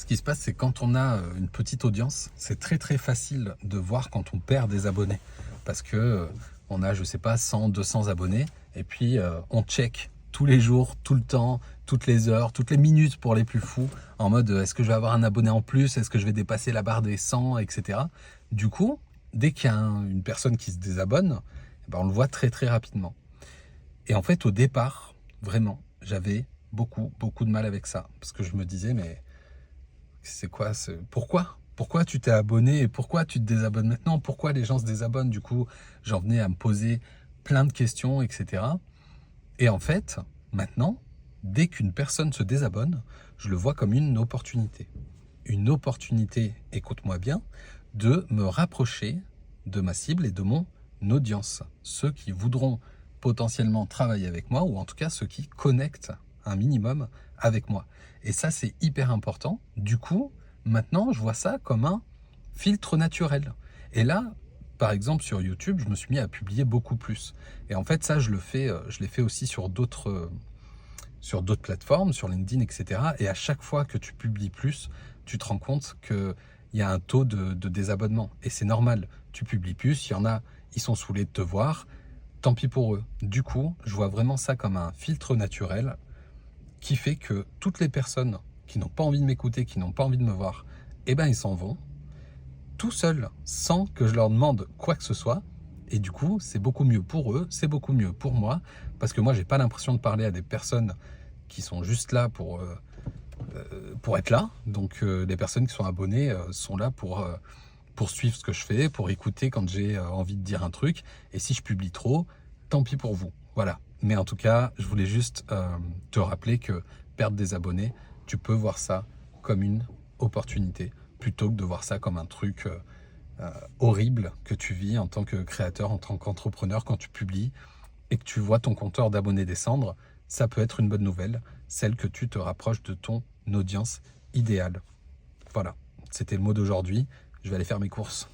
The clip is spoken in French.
Ce qui se passe, c'est quand on a une petite audience, c'est très très facile de voir quand on perd des abonnés. Parce que on a, je sais pas, 100, 200 abonnés, et puis on check tous les jours, tout le temps, toutes les heures, toutes les minutes pour les plus fous, en mode est-ce que je vais avoir un abonné en plus, est-ce que je vais dépasser la barre des 100, etc. Du coup, dès qu'il y a une personne qui se désabonne, eh ben, on le voit très très rapidement. Et en fait, au départ, vraiment, j'avais beaucoup de mal avec ça. Parce que je me disais, mais c'est quoi pourquoi tu t'es abonné et pourquoi tu te désabonnes maintenant? Pourquoi les gens se désabonnent? Du coup, j'en venais à me poser plein de questions, etc. Et en fait, maintenant, dès qu'une personne se désabonne, je le vois comme une opportunité. Une opportunité, écoute-moi bien, de me rapprocher de ma cible et de mon audience. Ceux qui voudront potentiellement travailler avec moi, ou en tout cas ceux qui connectent un minimum avec moi. Et ça, c'est hyper important. Du coup, maintenant, je vois ça comme un filtre naturel. Et là, par exemple, sur YouTube, je me suis mis à publier beaucoup plus. Et en fait, ça, je l'ai fait aussi sur d'autres plateformes, sur LinkedIn, etc. Et à chaque fois que tu publies plus, tu te rends compte qu'il y a un taux de désabonnement. Et c'est normal. Tu publies plus, il y en a, ils sont saoulés de te voir. Tant pis pour eux. Du coup, je vois vraiment ça comme un filtre naturel qui fait que toutes les personnes qui n'ont pas envie de m'écouter, qui n'ont pas envie de me voir, eh ben ils s'en vont tout seuls, sans que je leur demande quoi que ce soit. Et du coup, c'est beaucoup mieux pour eux, c'est beaucoup mieux pour moi, parce que moi, j'ai pas l'impression de parler à des personnes qui sont juste là pour être là. Donc, les personnes qui sont abonnées sont là pour suivre ce que je fais, pour écouter quand j'ai envie de dire un truc. Et si je publie trop, tant pis pour vous. Voilà. Mais en tout cas, je voulais juste te rappeler que perdre des abonnés, tu peux voir ça comme une opportunité, plutôt que de voir ça comme un truc horrible que tu vis en tant que créateur, en tant qu'entrepreneur quand tu publies et que tu vois ton compteur d'abonnés descendre. Ça peut être une bonne nouvelle, celle que tu te rapproches de ton audience idéale. Voilà, c'était le mot d'aujourd'hui. Je vais aller faire mes courses.